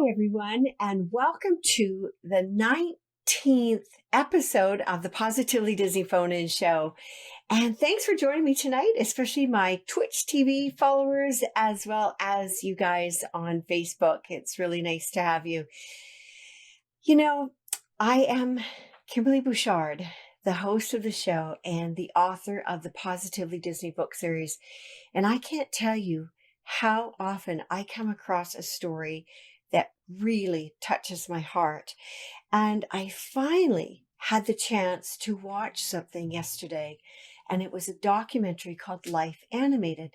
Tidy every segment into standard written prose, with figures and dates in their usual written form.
everyone, and welcome to the 19th episode of the Positively Disney Phone-In Show. And thanks for joining me tonight, especially my Twitch TV followers, as well as you guys on Facebook. It's really nice to have you. You know, I am Kimberly Bouchard, the host of the show and the author of the Positively Disney book series. And I can't tell you how often I come across a story that really touches my heart. And I finally had the chance to watch something yesterday, and it was a documentary called Life Animated.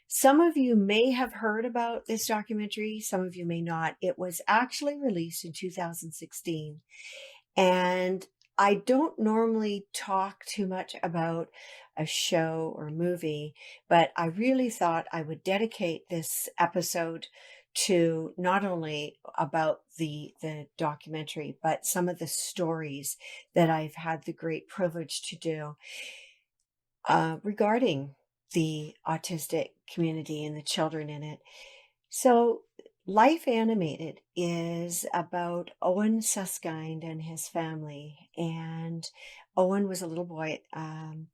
Some of you may have heard about this documentary, some of you may not. It was actually released in 2016. And I don't normally talk too much about a show or movie, but I really thought I would dedicate this episode to not only about the documentary, but some of the stories that I've had the great privilege to do regarding the autistic community and the children in it. So Life Animated is about Owen Suskind and his family. And Owen was a little boy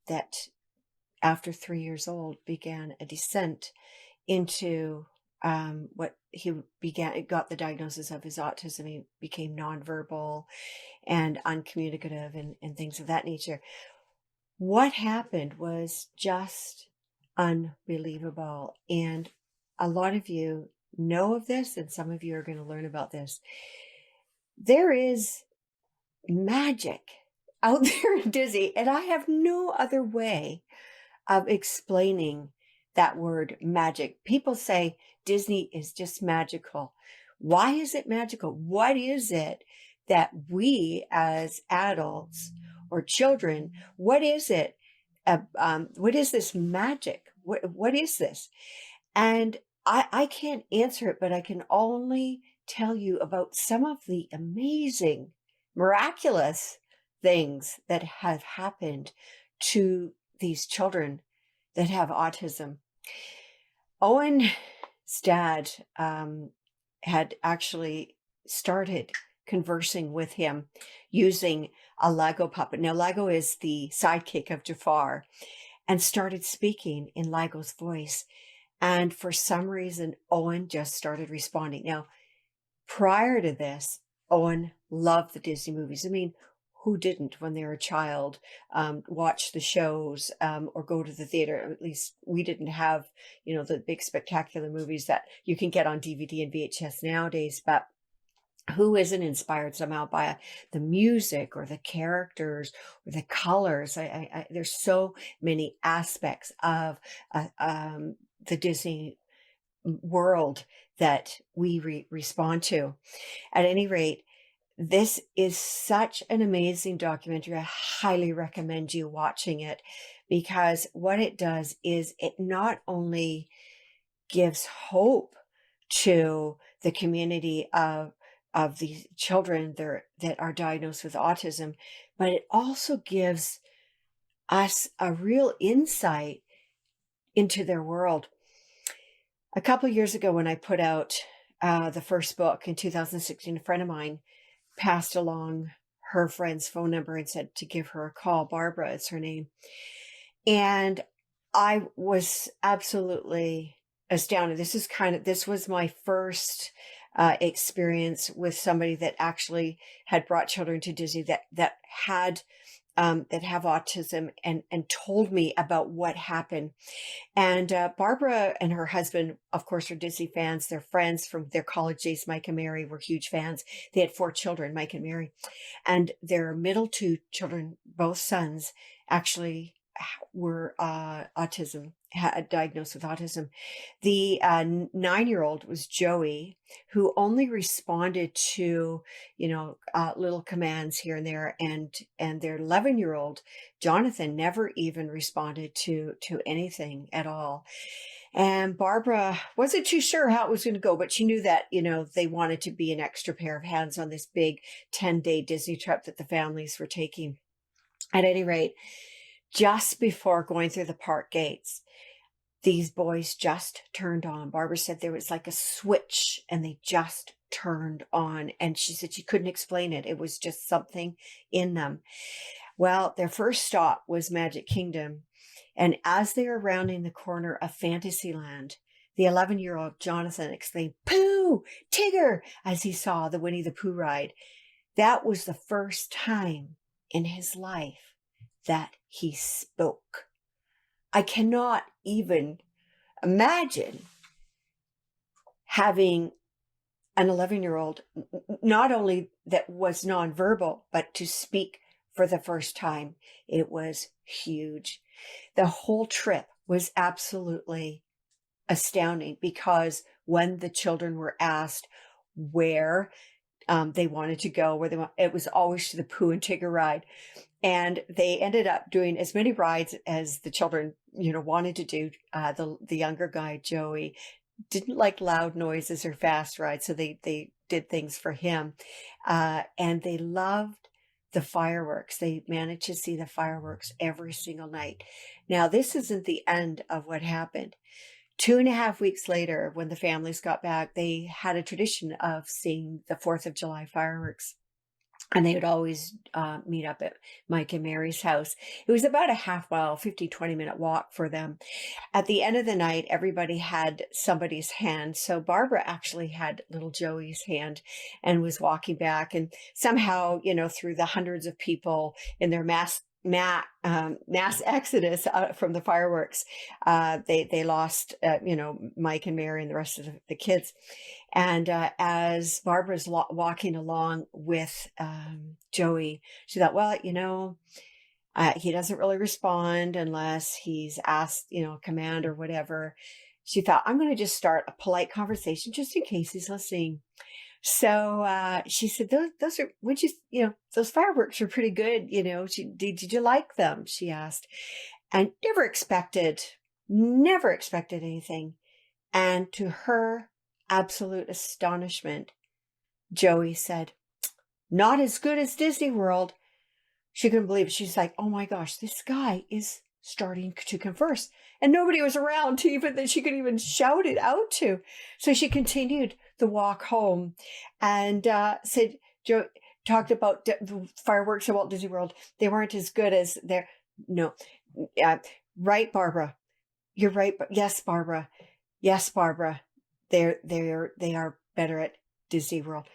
that after 3 years old began a descent into got the diagnosis of his autism. He became nonverbal and uncommunicative and things of that nature. What happened was just unbelievable. And a lot of you know of this, and some of you are going to learn about this. There is magic out there in Disney, and I have no other way of explaining that word magic. People say Disney is just magical. Why is it magical? What is it that we as adults or children, what is it? What is this magic? What is this? And I can't answer it, but I can only tell you about some of the amazing, miraculous things that have happened to these children that have autism. Owen's dad had actually started conversing with him using a Lego puppet. Now, Lego is the sidekick of Jafar, and started speaking in Lego's voice. And for some reason, Owen just started responding. Now, prior to this, Owen loved the Disney movies. I mean, who didn't when they were a child watch the shows or go to the theater? At least we didn't have, the big spectacular movies that you can get on DVD and VHS nowadays. But who isn't inspired somehow by the music or the characters or the colors? There's so many aspects of the Disney world that we respond to. At any rate, this is such an amazing documentary. I highly recommend you watching it, because what it does is it not only gives hope to the community of these children that are diagnosed with autism, but it also gives us a real insight into their world. A couple years ago, when I put out the first book in 2016, a friend of mine passed along her friend's phone number and said to give her a call. Barbara is her name. And I was absolutely astounded. This was my first experience with somebody that actually had brought children to Disney that have autism, and told me about what happened. And Barbara and her husband, of course, are Disney fans. They're friends from their college days. Mike and Mary were huge fans. They had 4 children, Mike and Mary. And their middle 2 children, both sons, actually were diagnosed with autism. The 9-year-old was Joey, who only responded to, little commands here and there. And their 11-year-old, Jonathan, never even responded to anything at all. And Barbara wasn't too sure how it was going to go, but she knew that, they wanted to be an extra pair of hands on this big 10-day Disney trip that the families were taking. At any rate, just before going through the park gates, these boys just turned on. Barbara said there was like a switch, and they just turned on, and she said she couldn't explain it. It was just something in them. Well, their first stop was Magic Kingdom. And as they were rounding the corner of Fantasyland, the 11-year-old Jonathan exclaimed, "Pooh! Tigger!" as he saw the Winnie the Pooh ride. That was the first time in his life that he spoke. I cannot even imagine having an 11-year-old, not only that was nonverbal, but to speak for the first time. It was huge. The whole trip was absolutely astounding, because when the children were asked where they wanted to go, it was always to the Pooh and Tigger ride. And they ended up doing as many rides as the children, wanted to do. The younger guy, Joey, didn't like loud noises or fast rides, so they did things for him. And they loved the fireworks. They managed to see the fireworks every single night. Now, this isn't the end of what happened. 2.5 weeks later, when the families got back, they had a tradition of seeing the 4th of July fireworks. And they would always meet up at Mike and Mary's house. It was about a half mile, 20 minute walk for them. At the end of the night, everybody had somebody's hand. So Barbara actually had little Joey's hand and was walking back. And somehow, through the hundreds of people in their mass exodus from the fireworks, they lost, Mike and Mary and the rest of the kids. And as Barbara's walking along with Joey, she thought, well, he doesn't really respond unless he's asked, a command or whatever. She thought, I'm going to just start a polite conversation just in case he's listening. So she said, those are, those fireworks are pretty good. Did you like them? She asked, and never expected anything. And to her absolute astonishment, Joey said, "Not as good as Disney World." She couldn't believe it. She's like, "Oh my gosh, this guy is starting to converse." And nobody was around that she could even shout it out to. So she continued the walk home and said, Joe talked about the fireworks at Walt Disney World. They weren't as good as their, no. Right, Barbara. You're right. Yes, Barbara. Yes, Barbara. They are better at Disney World.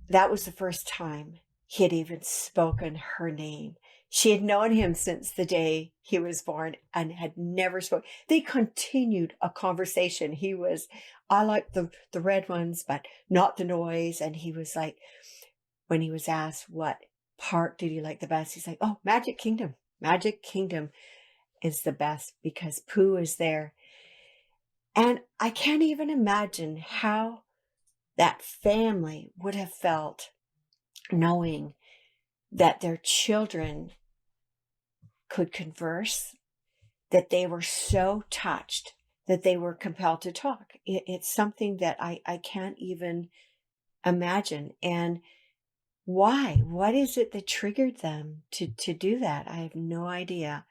That was the first time he had even spoken her name. She had known him since the day he was born and had never spoken. They continued a conversation. He was, "I like the red ones, but not the noise." And he was like, when he was asked what park did he like the best, he's like, "Oh, Magic Kingdom. Magic Kingdom is the best because Pooh is there." And I can't even imagine how that family would have felt knowing that their children could converse, that they were so touched that they were compelled to talk. It's something that I can't even imagine. And why? What is it that triggered them to do that? I have no idea.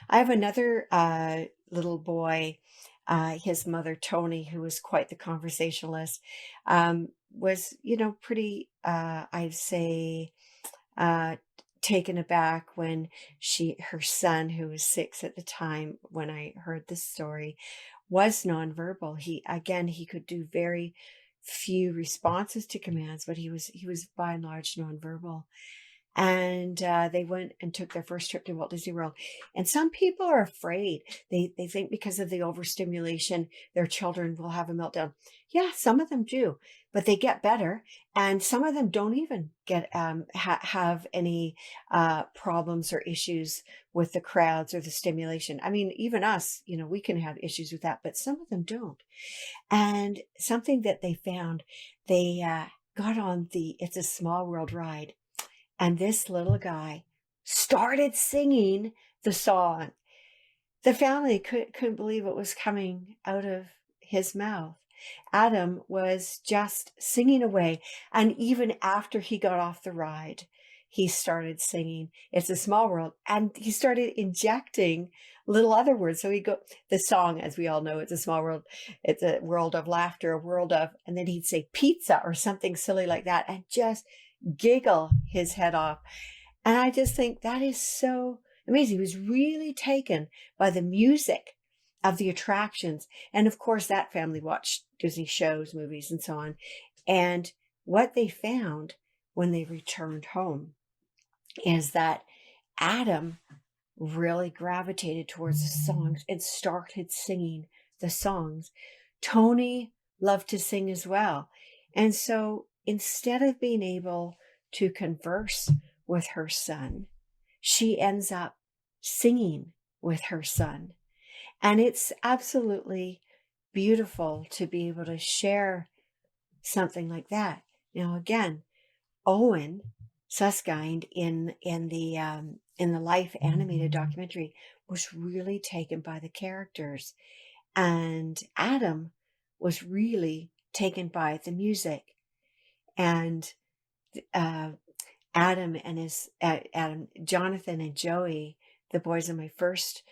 I have another little boy, his mother, Tony, who was quite the conversationalist, was, pretty, I'd say, taken aback when her son, who was 6 at the time when I heard this story, was nonverbal. He could do very few responses to commands, but he was by and large nonverbal. And they went and took their first trip to Walt Disney World. And some people are afraid. They think because of the overstimulation, their children will have a meltdown. Yeah, some of them do, but they get better. And some of them don't even get have any problems or issues with the crowds or the stimulation. I mean, even us, we can have issues with that, but some of them don't. And something that they found, they got on the It's a Small World ride. And this little guy started singing the song. The family couldn't believe what was coming out of his mouth. Adam was just singing away. And even after he got off the ride, he started singing It's a Small World, and he started injecting little other words. So the song, as we all know, It's a Small World, it's a world of laughter, a world of, and then he'd say pizza or something silly like that and just giggle his head off. And I just think that is so amazing. He was really taken by the music of the attractions. And of course, that family watched Disney shows, movies, and so on. And what they found when they returned home is that Adam really gravitated towards the songs and started singing the songs. Tony loved to sing as well. And so instead of being able to converse with her son, she ends up singing with her son. And it's absolutely beautiful to be able to share something like that. Now, again, Owen Suskind in the Life animated documentary was really taken by the characters, and Adam was really taken by the music. And Jonathan and Joey, the boys in my first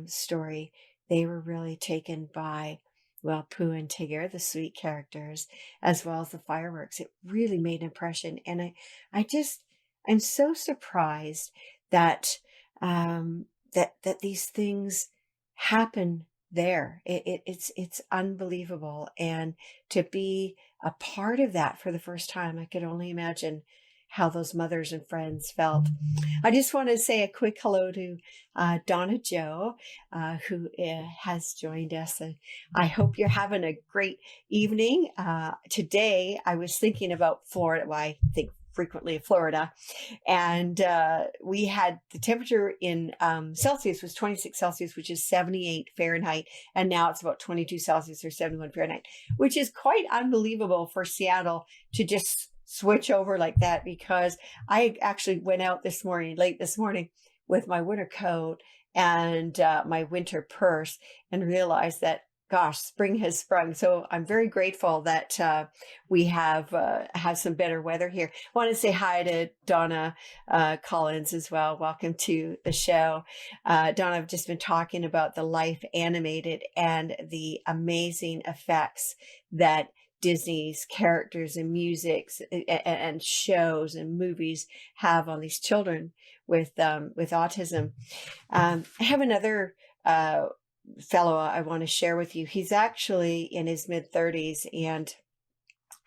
story, they were really taken by, well, Pooh and Tigger, the sweet characters, as well as the fireworks. It really made an impression. And I'm so surprised that, that these things happen there. It's unbelievable. And to be a part of that for the first time, I could only imagine how those mothers and friends felt. I just want to say a quick hello to Donna Joe, who has joined us. And I hope you're having a great evening. Today, I was thinking about Florida. Well, I think frequently of Florida. And we had the temperature in Celsius was 26 Celsius, which is 78 Fahrenheit. And now it's about 22 Celsius or 71 Fahrenheit, which is quite unbelievable for Seattle to just switch over like that, because I actually went out late this morning with my winter coat and my winter purse and realized that, gosh, spring has sprung. So I'm very grateful that we have some better weather here. I want to say hi to Donna Collins as well. Welcome to the show. Donna, I've just been talking about the Life animated and the amazing effects that Disney's characters and musics and shows and movies have on these children with autism. I have another fellow I want to share with you. He's actually in his mid-30s, and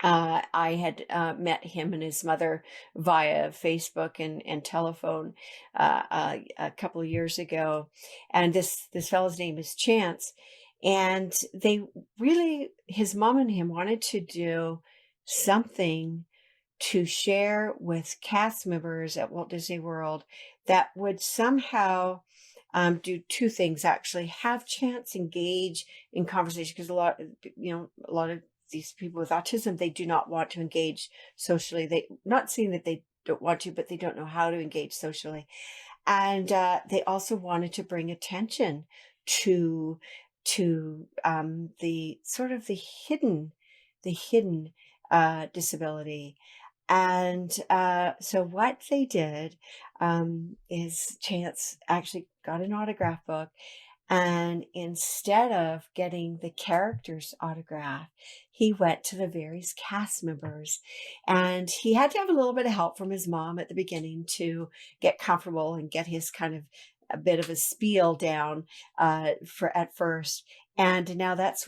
I had met him and his mother via Facebook and telephone a couple of years ago. And this fellow's name is Chance. And his mom and him wanted to do something to share with cast members at Walt Disney World that would somehow do two things, actually. Have Chance engage in conversation, because a lot of these people with autism, they do not want to engage socially. They not saying that they don't want to, but they don't know how to engage socially. And they also wanted to bring attention to the sort of the hidden disability. And so what they did is Chance actually got an autograph book, and instead of getting the character's autograph, he went to the various cast members, and he had to have a little bit of help from his mom at the beginning to get comfortable and get his kind of a bit of a spiel down for at first. And now that's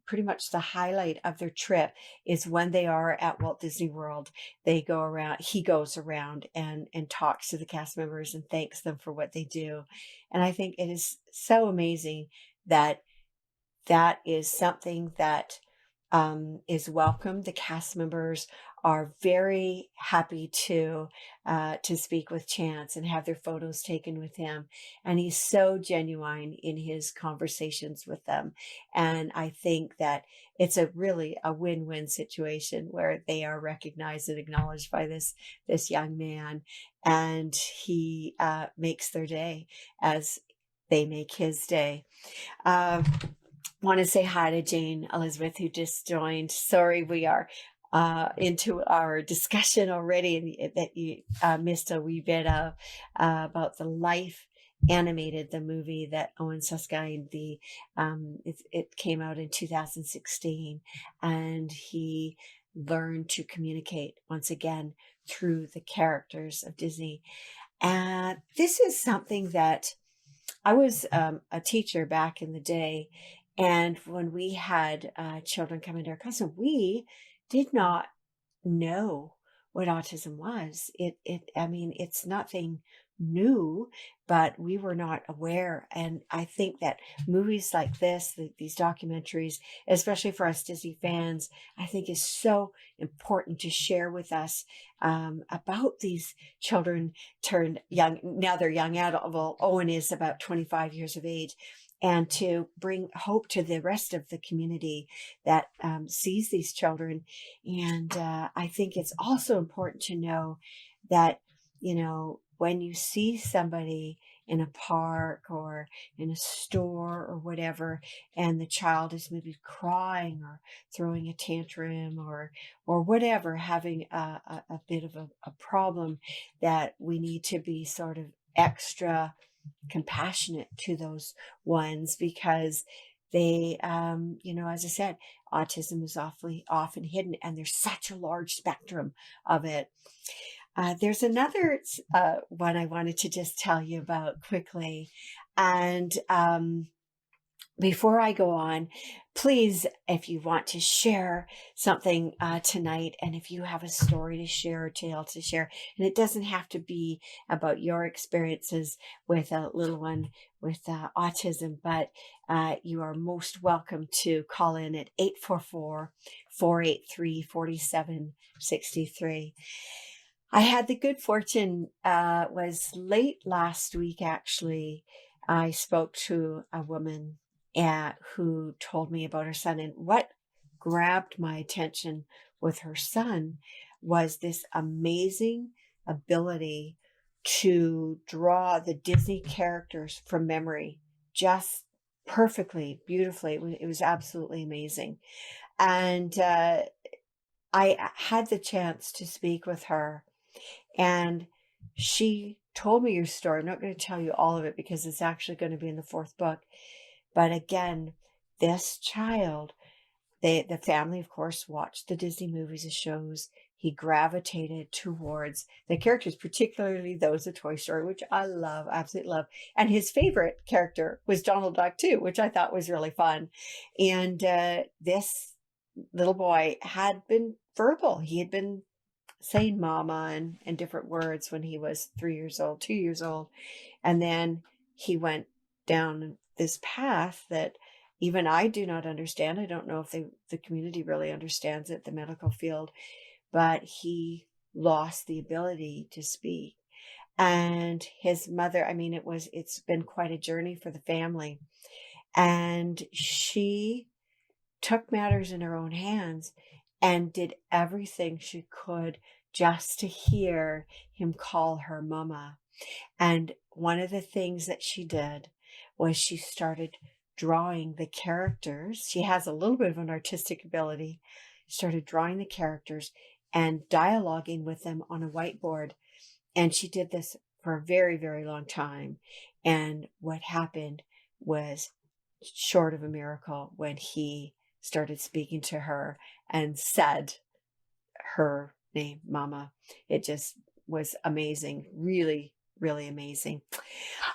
pretty much the highlight of their trip, is when they are at Walt Disney World. He goes around and talks to the cast members and thanks them for what they do. And I think it is so amazing that that is something that is welcome. The cast members are very happy to speak with Chance and have their photos taken with him. And he's so genuine in his conversations with them. And I think that it's really a win-win situation where they are recognized and acknowledged by this young man. And he makes their day as they make his day. Want to say hi to Jane Elizabeth, who just joined. Sorry, we are into our discussion already, and that you missed a wee bit of about the Life animated, the movie that Owen Susskind, it came out in 2016, and he learned to communicate once again through the characters of Disney. And this is something that I was a teacher back in the day. And when we had children come into our class, we did not know what autism was. I mean, it's nothing new, but we were not aware. And I think that movies like this, these documentaries, especially for us Disney fans, I think is so important to share with us about these children turned young. Now they're young adult. Well, Owen is about 25 years of age. And to bring hope to the rest of the community that sees these children. And I think it's also important to know that, when you see somebody in a park or in a store or whatever, and the child is maybe crying or throwing a tantrum or whatever, having a bit of a problem, that we need to be sort of extra compassionate to those ones, because they, as I said, autism is often hidden, and there's such a large spectrum of it. There's another one I wanted to just tell you about quickly. And before I go on, please, if you want to share something tonight, and if you have a story to share, or tale to share, and it doesn't have to be about your experiences with a little one with autism, but you are most welcome to call in at 844-483-4763. I had the good fortune, was late last week, actually. I spoke to a woman who told me about her son. And what grabbed my attention with her son was this amazing ability to draw the Disney characters from memory just perfectly, beautifully. It was absolutely amazing. And I had the chance to speak with her, and she told me your story. I'm not going to tell you all of it because it's actually going to be in the fourth book. But again, this child, the family, of course, watched the Disney movies and shows. He gravitated towards the characters, particularly those of Toy Story, which I love, absolutely love. And his favorite character was Donald Duck too, which I thought was really fun. And this little boy had been verbal. He had been saying mama and different words when he was 3 years old, 2 years old. And then he went down this path that even I do not understand. I don't know if the community really understands it, the medical field, but he lost the ability to speak. And his mother, I mean, it's been quite a journey for the family. And she took matters in her own hands and did everything she could just to hear him call her mama. And one of the things that she did was she started drawing the characters. She has a little bit of an artistic ability. Started drawing the characters and dialoguing with them on a whiteboard. And she did this for a very, very long time. And what happened was short of a miracle when he started speaking to her and said her name, Mama. It just was amazing. Really, really amazing.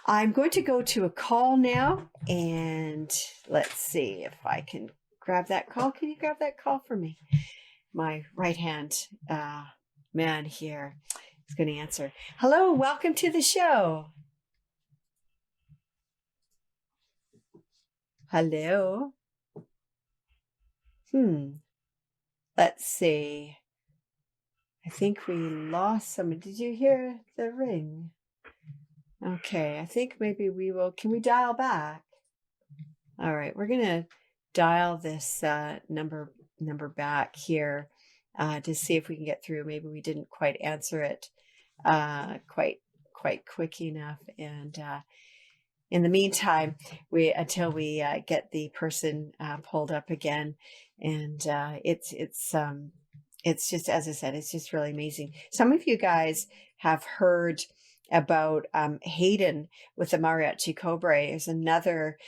I'm going to go to a call now, and let's see if I can grab that call. Can you grab that call for me? My right hand man here is going to answer. Hello, welcome to the show. Hello. Let's see. I think we lost someone. Did you hear the ring? Okay, I think maybe can we dial back? All right, we're going to dial this number back here to see if we can get through. Maybe we didn't quite answer it quite quick enough. And in the meantime, until we get the person pulled up again, and it's It's just, as I said, it's just really amazing. Some of you guys have heard about Hayden with the mariachi cobra. There's another,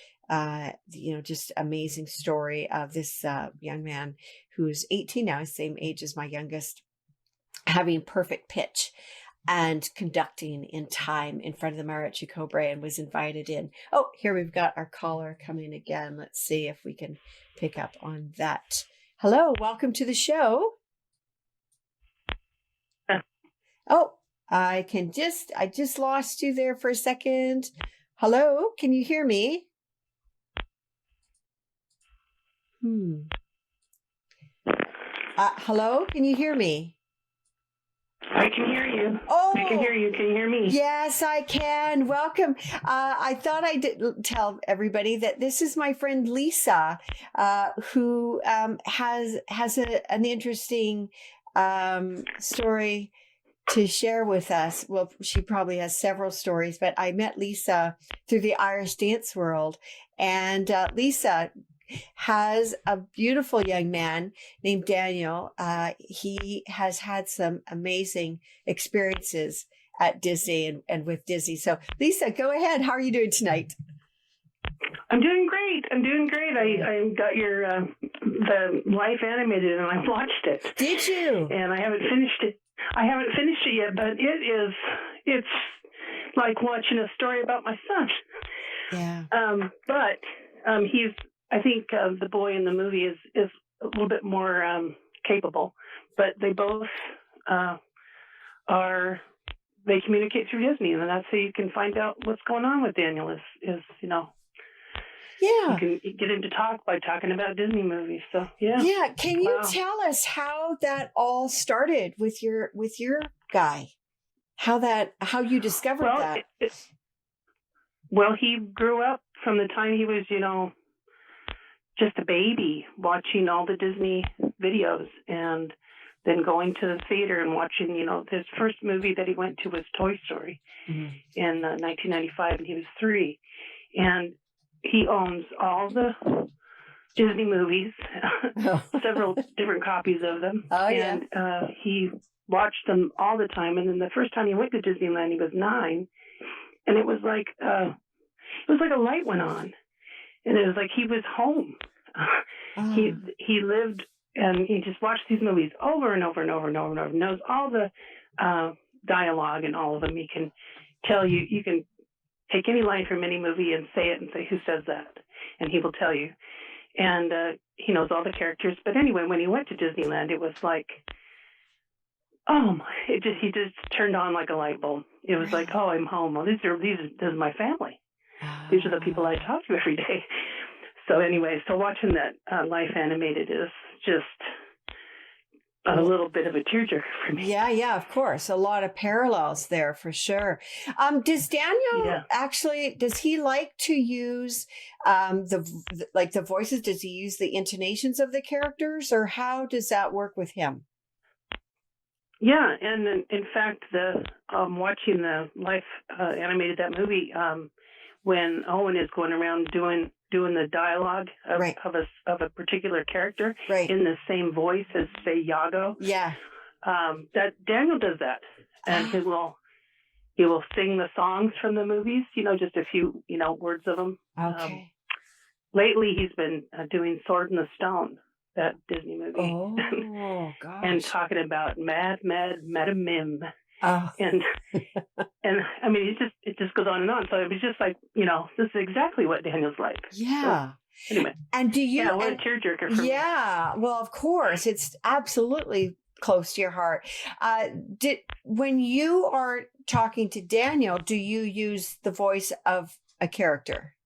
just amazing story of this young man who's 18 now, same age as my youngest, having perfect pitch and conducting in time in front of the mariachi cobra, and was invited in. Oh, here we've got our caller coming again. Let's see if we can pick up on that. Hello, welcome to the show. Oh, I just lost you there for a second. Hello, can you hear me? Hello, can you hear me? I can hear you. Oh, I can hear you. Can you hear me? Yes, I can. Welcome. I thought I'd tell everybody that this is my friend Lisa, who has an interesting story to share with us. Well, she probably has several stories, but I met Lisa through the Irish dance world, and Lisa has a beautiful young man named Daniel. He has had some amazing experiences at Disney and with Disney. So Lisa, go ahead. How are you doing tonight? I'm doing great. I got your the Life animated, and I watched it. Did you? And I haven't finished it. Yet, but it's like watching a story about my son. Yeah. He's, I think the boy in the movie is a little bit more capable, but they both they communicate through Disney, and that's how you can find out what's going on with Daniel is yeah, you can get him to talk by talking about Disney movies. So yeah. Can you tell us how that all started with your guy? How you discovered that? Well, he grew up from the time he was just a baby, watching all the Disney videos, and then going to the theater and watching, his first movie that he went to was Toy Story in 1995, and he was 3. And he owns all the Disney movies, several different copies of them. Oh, and he watched them all the time. And then the first time he went to Disneyland, he was 9, and it was like a light went on, and it was like he was home. He lived, and he just watched these movies over and over and over and over and over. Knows all the dialogue in all of them. He can tell you. You can take any line from any movie and say it and say who says that, and he will tell you. And he knows all the characters. But anyway, when he went to Disneyland, it was like, he just turned on like a light bulb. It was like, oh, I'm home. Well, this is my family. These are the people I talk to every day. So anyway, watching that Life animated is just a little bit of a tearjerker for me. Yeah, of course. A lot of parallels there for sure. Does Daniel does he like to use the voices? Does he use the intonations of the characters, or how does that work with him? Yeah, and in fact, watching the Life animated that movie, when Owen is going around doing the dialogue of a particular character in the same voice as, say, Iago. Yeah. That Daniel does that, and he will sing the songs from the movies. Just a few words of them. Okay. Lately, he's been doing Sword in the Stone, that Disney movie. Oh gosh. And talking about Mad Madam Mim. Oh. And I mean, it just goes on and on. So it was just like, this is exactly what Daniel's like. Yeah. So, anyway. And do you? Yeah, what a tearjerker for me. Yeah. Well, of course, it's absolutely close to your heart. When you are talking to Daniel, do you use the voice of a character?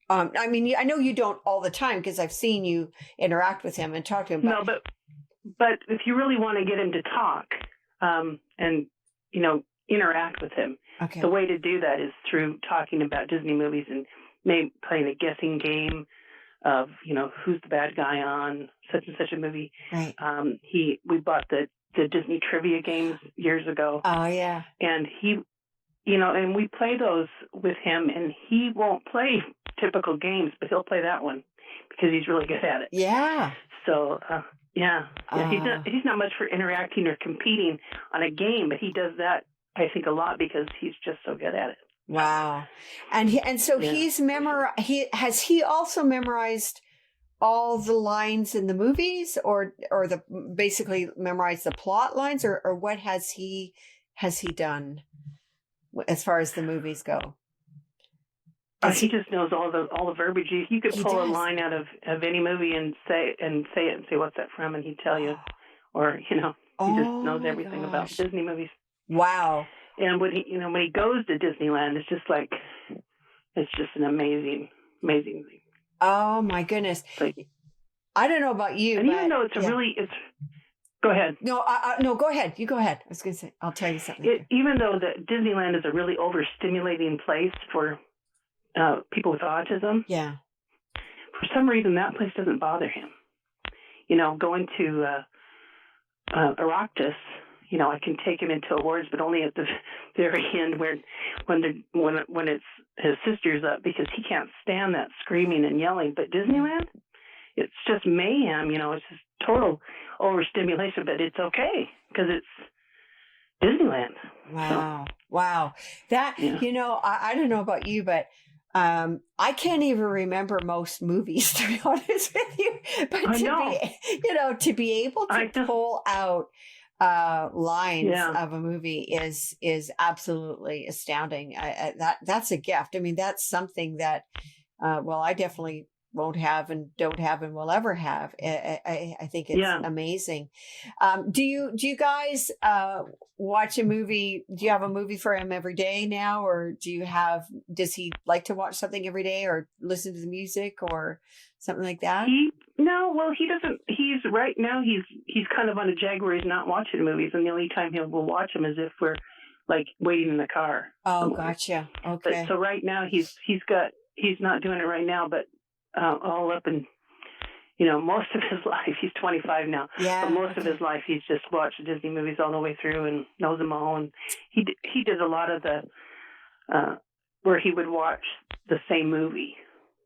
I mean, I know you don't all the time because I've seen you interact with him and talk to him. No, but if you really want to get him to talk, and interact with him. Okay. The way to do that is through talking about Disney movies and maybe playing a guessing game of, who's the bad guy on such and such a movie. Right. We bought the Disney trivia games years ago. Oh yeah. And he, and we play those with him, and he won't play typical games, but he'll play that one because he's really good at it. Yeah. So, Yeah. Yeah. Uh, He's not much for interacting or competing on a game, but he does that, I think, a lot because he's just so good at it. wow. And so Yeah. he also memorized all the lines in the movies, or the basically memorized the plot lines, or what has he done as far as the movies go? He just knows all the verbiage. You could He pull a does. line out of any movie and say it and say what's that from, and he'd tell you. Or he just Oh knows my everything about gosh. Disney movies. Wow. And when he goes to Disneyland, it's just like it's just an amazing thing. Oh my goodness. Like, I don't know about you, and even but though it's yeah. go ahead. No, no, go ahead. You go ahead. I was going to say, I'll tell you something. Even though Disneyland is a really overstimulating place for people with autism, Yeah. for some reason that place doesn't bother him. Going to Arctus, I can take him into awards, but only at the very end when it's his sister's up, because he can't stand that screaming and yelling. But Disneyland, it's just mayhem. It's just total overstimulation, but it's okay because it's Disneyland. Wow. Wow. That, Yeah. I don't know about you, but I can't even remember most movies, to be honest with you. But I know. to be able to pull out lines Yeah. of a movie is absolutely astounding. That's a gift. I mean, that's something that I definitely won't have and don't have and will ever have. I think it's amazing. Do you guys watch a movie? Do you have a movie for him every day now, or does he like to watch something every day, or listen to the music or something like that? He doesn't. Right now he's kind of on a jag where he's not watching movies, and the only time we'll watch them is if we're like waiting in the car. Oh, somewhere. Gotcha. Okay. But so right now he's not doing it right now, but all up in most of his life, he's 25 now. Yeah. But most of his life he's just watched Disney movies all the way through and knows them all. And he did a lot of the where he would watch the same movie.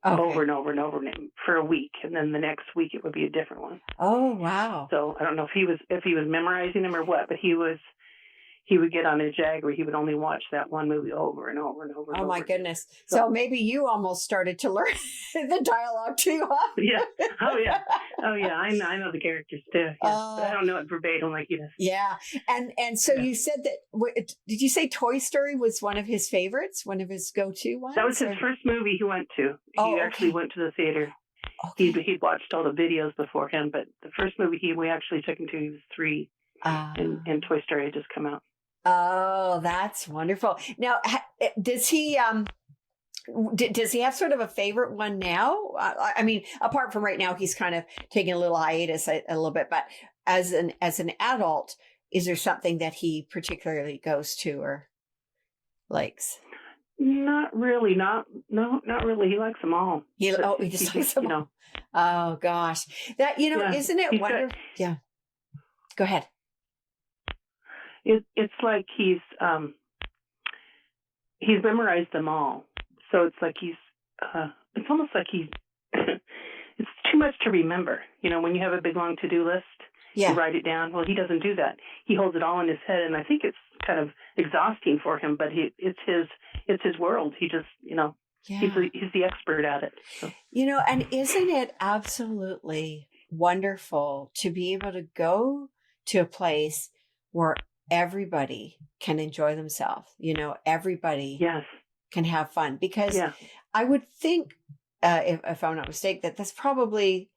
Okay. Over and over and over for a week, and then the next week it would be a different one. Oh, wow! So I don't know if he was memorizing them or what, but he would get on a jag where he would only watch that one movie over and over and over. Oh my goodness! So maybe you almost started to learn the dialogue too, huh? Yeah. Oh yeah. I know the characters too. Yeah. But I don't know it verbatim like he does. Yeah. And so you said that. Did you say Toy Story was one of his favorites? One of his go-to ones? That was his first movie he went to. He actually went to the theater. Okay. He'd watched all the videos beforehand, but the first movie we actually took him to, he was 3, and Toy Story had just come out. Oh, that's wonderful. Now, does he have sort of a favorite one now? I mean, apart from right now, he's kind of taking a little hiatus a little bit, but as an adult, is there something that he particularly goes to or likes? Not really. Not really. He likes them all. He just likes them all. Oh gosh. That, isn't it wonderful? Yeah. Go ahead. It's like he's memorized them all. So it's like it's almost like it's too much to remember. When you have a big long to-do list, you write it down. Well, he doesn't do that. He holds it all in his head, and I think it's kind of exhausting for him, but it's his world. He just, he's the expert at it. So. And isn't it absolutely wonderful to be able to go to a place where everybody can enjoy themselves, everybody can have fun, because I would think, if I'm not mistaken, that's probably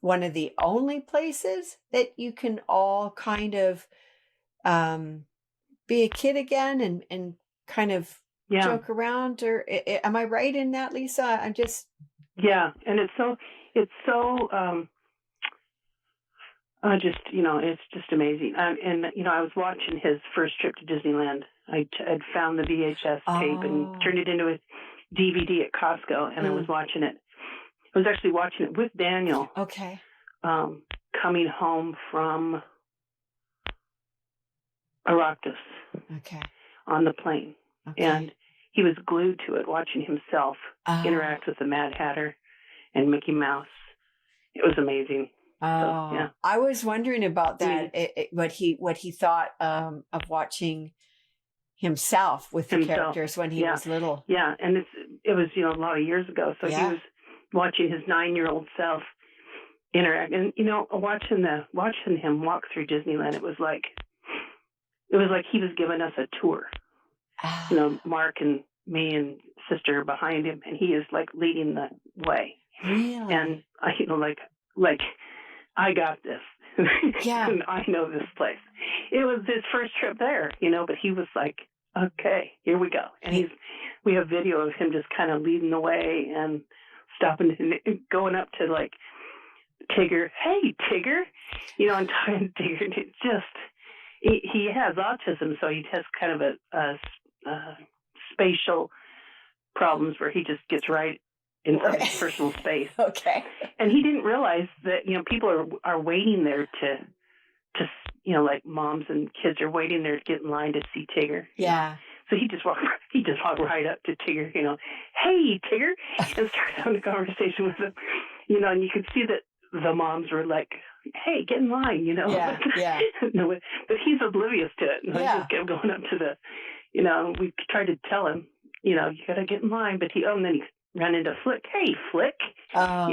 one of the only places that you can all kind of be a kid again and kind of joke around. Or am I right in that, Lisa? I'm just and it's so it's just amazing. And I was watching his first trip to Disneyland. I'd found the VHS tape and turned it into a DVD at Costco, and I was watching it. I was actually watching it with Daniel. Okay. Coming home from Arctus. Okay. On the plane. Okay. And he was glued to it, watching himself interact with the Mad Hatter and Mickey Mouse. It was amazing. So yeah, I was wondering about I that. mean What he thought of watching himself with the himself. characters when he Yeah, was little. yeah, and it was a lot of years ago. So he Yeah. was watching his 9-year-old self interact, and watching him walk through Disneyland. It was like he was giving us a tour. Mark and me and sister behind him, and he is like leading the way. Really? And I, like I got this. Yeah. And I know this place. It was his first trip there, but he was like, okay, here we go. And we have video of him just kind of leading the way and stopping and going up to like Tigger. Hey, Tigger, and talking to Tigger. It just, he has autism, so he has kind of a spatial problems where he just gets right in somebody's personal space. Okay. And he didn't realize that, people are waiting there to like moms and kids are waiting there to get in line to see Tigger. Yeah. So he just walked right up to Tigger, hey, Tigger, and started having a conversation with him, and you could see that the moms were like, hey, get in line, Yeah, yeah. No, but he's oblivious to it. And Yeah. I just kept going up to the, we tried to tell him, you got to get in line. But and then he ran into Flick. Hey, Flick. Oh.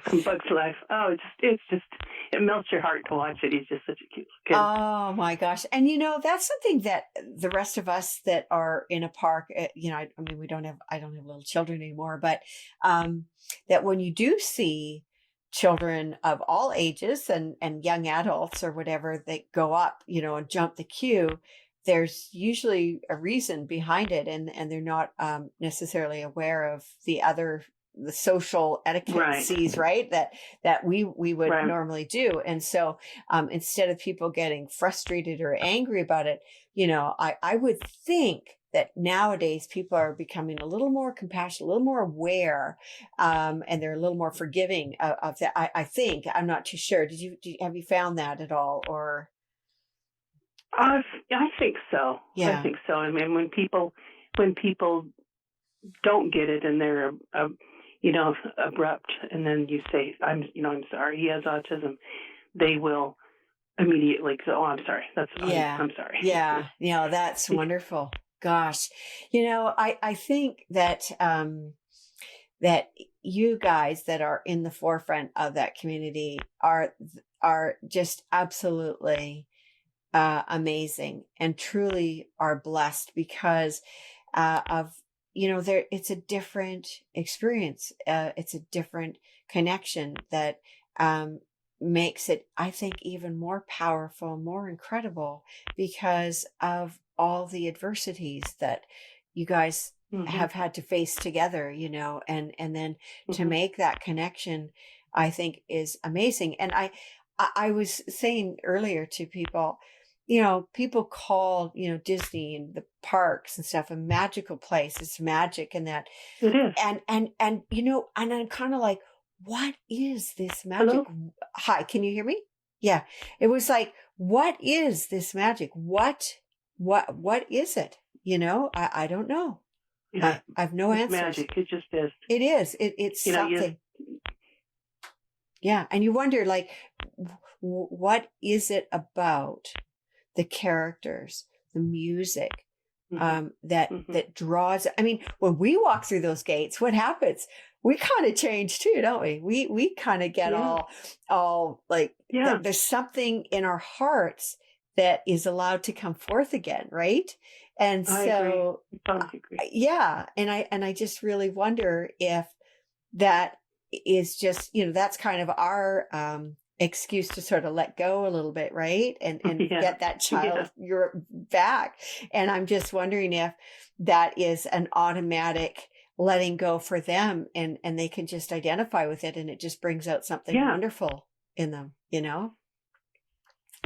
From Bug's Life. Oh, it's just, it melts your heart to watch it. He's just such a cute kid. Oh my gosh. And that's something that the rest of us that are in a park, I mean, I don't have little children anymore, but that when you do see children of all ages and young adults or whatever, they go up, and jump the queue, there's usually a reason behind it, and they're not necessarily aware of the social etiquettes, right? That we would normally do. And so instead of people getting frustrated or angry about it, I would think that nowadays people are becoming a little more compassionate, a little more aware, and they're a little more forgiving of that. I think. I'm not too sure. Have you found that at all, or? I think so. Yeah. I think so. I mean, when people don't get it and they're abrupt, and then you say, I'm sorry, he has autism, they will immediately go, oh, I'm sorry. I'm sorry. Yeah. That's wonderful. Gosh, I think that that you guys that are in the forefront of that community are just absolutely amazing and truly are blessed because of it's a different experience. It's a different connection that makes it, I think, even more powerful, more incredible because of all the adversities that you guys have had to face together, and then to make that connection, I think is amazing. And I was saying earlier to people, people call, Disney and the parks and stuff a magical place. It's magic and that. It is. And and I'm kind of like, what is this magic? Hello? Hi, can you hear me? Yeah. It was like, what is this magic? What is it? I don't know. Yeah. I have no answers. Magic. It just is. It is. It's something. Yeah. And you wonder, like, what is it about the characters, the music, that draws? I mean, when we walk through those gates, what happens? We kind of change too, don't we? We kind of get all like, there's something in our hearts that is allowed to come forth again, right? And I so, totally agree. Yeah. And I just really wonder if that is just, that's kind of our excuse to sort of let go a little bit, right? And get that child you're back. And I'm just wondering if that is an automatic letting go for them, and they can just identify with it, and it just brings out something wonderful in them,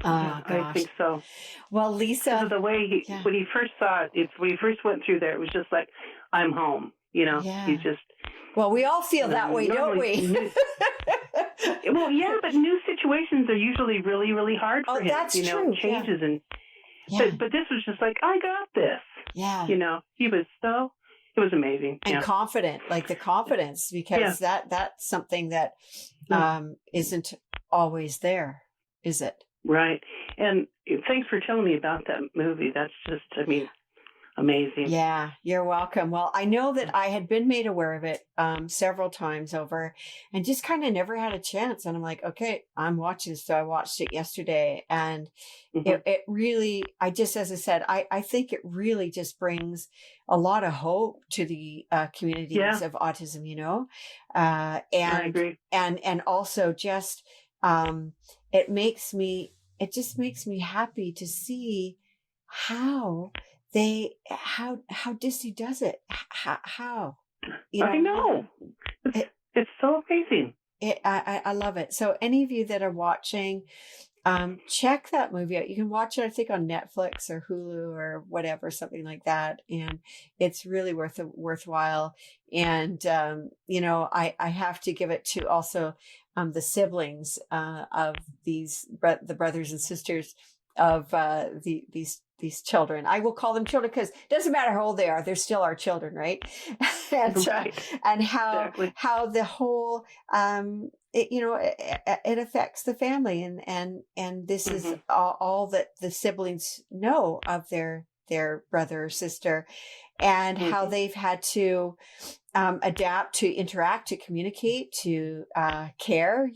I think so. Well, Lisa, the way when he first saw it, when he first went through there, it was just like, I'm home. He's just. Well, we all feel that way, don't we? Well, yeah, but new situations are usually really, really hard for him. That's true. Changes but this was just like, I got this. Yeah. He was it was amazing. And confident, like the confidence, because that's something that isn't always there, is it? Right. And thanks for telling me about that movie. That's just, I mean, amazing. Yeah, you're welcome. Well, I know that I had been made aware of it several times over and just kind of never had a chance. And I'm like, okay, I'm watching. So I watched it yesterday and Hmm. it really, as I said, I think it really just brings a lot of hope to the communities Yeah, of autism, I agree. and also just, um, it makes me, it just makes me happy to see how how Disney does it. How, I how know. It's, it, it's so amazing. I love it. So any of you that are watching, check that movie out. You can watch it, I think, on Netflix or Hulu or whatever, something like that. And it's really worthwhile. And, I have to give it to also, the siblings, of the brothers and sisters of, these children. I will call them children because it doesn't matter how old they are, they're still our children, right? and, Right. and Exactly. how the whole, it affects the family, and this is Hmm. all that the siblings know of their brother or sister, and how Hmm. they've had to, adapt, to interact, to communicate, to, care,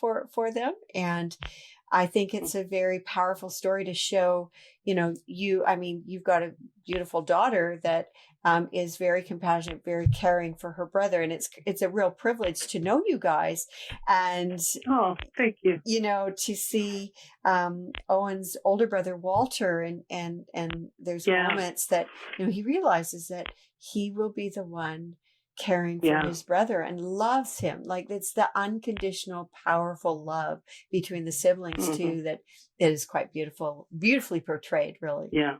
for them. And I think it's a very powerful story to show, I mean, you've got a beautiful daughter that, is very compassionate, very caring for her brother. And it's a real privilege to know you guys. And, Oh, thank you. to see, Owen's older brother, Walter, and there's Yeah, moments that, he realizes that he will be the one caring for yeah. his brother and loves him. Like, it's the unconditional, powerful love between the siblings Hmm. too, that is quite beautifully portrayed, really. Yeah.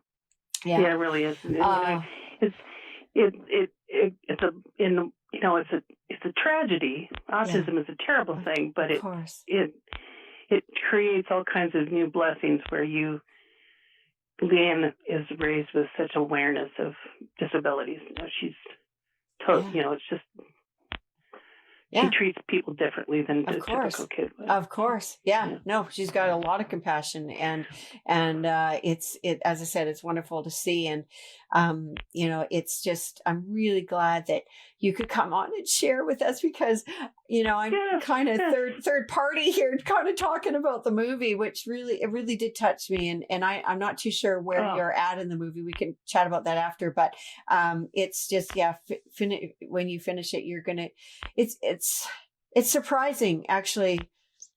Yeah, Yeah. it really is. And Uh, it's it's a in it's a tragedy. yeah, Autism is a terrible of, thing, of but course. it it creates all kinds of new blessings where Leanne is raised with such awareness of disabilities. She's Yeah. it's just she Yeah. treats people differently than Of a typical course. kid would. Of course. Yeah. Yeah. No, she's got a lot of compassion, and as I said, it's wonderful to see. And, it's just, I'm really glad that you could come on and share with us because, I'm Yes. kind of Yes. third party here, kind of talking about the movie, which it really did touch me. And I'm not too sure where Oh. you're at in the movie. We can chat about that after, but, it's just, yeah, when you finish it, you're going to, it's surprising, actually,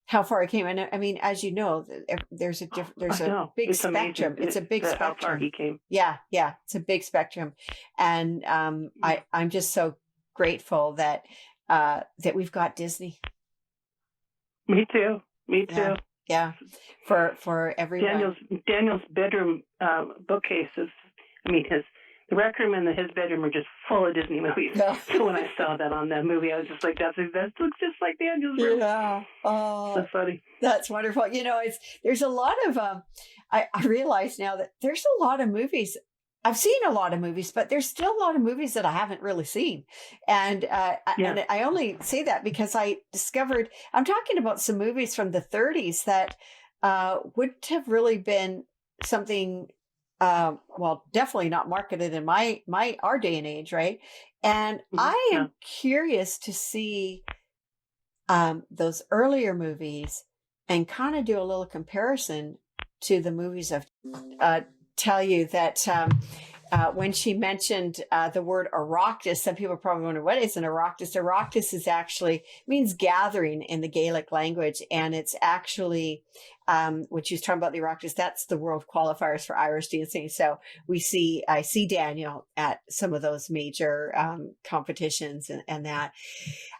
how far I came. And I mean, as you know, there's I a know. big It's spectrum. amazing It's a big how far spectrum. he came. Yeah, yeah, it's a big spectrum, and, I'm just so grateful that, that we've got Disney. Me too. Me Yeah, too. yeah, for everyone. Daniel's bedroom bookcase is, I mean, the rec room and his bedroom are just full of Disney movies. Yeah, So when I saw that on that movie, I was just like, that looks just like Daniel's room. yeah. So Oh, funny. that's wonderful. There's a lot of, I realize now that there's a lot of movies. I've seen a lot of movies, but there's still a lot of movies that I haven't really seen. And, Yeah. and I only say that because I discovered, I'm talking about some movies from the 30s that, wouldn't have really been something, well, definitely not marketed in our day and age. Right. And I Yeah. am curious to see, those earlier movies and kind of do a little comparison to the movies of, tell you that, when she mentioned, the word Oireachtas, some people probably wonder what is an Oireachtas. Oireachtas is actually means gathering in the Gaelic language, and it's actually, when she was talking about the Oireachtas, that's the world qualifiers for Irish dancing. So I see Daniel at some of those major, competitions, and that.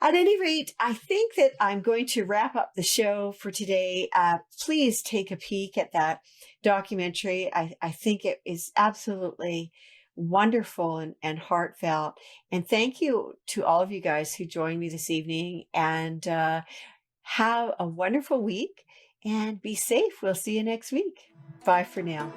At any rate, I think that I'm going to wrap up the show for today. Please take a peek at that documentary. I think it is absolutely wonderful and heartfelt. And thank you to all of you guys who joined me this evening. And, have a wonderful week and be safe. We'll see you next week. Bye for now.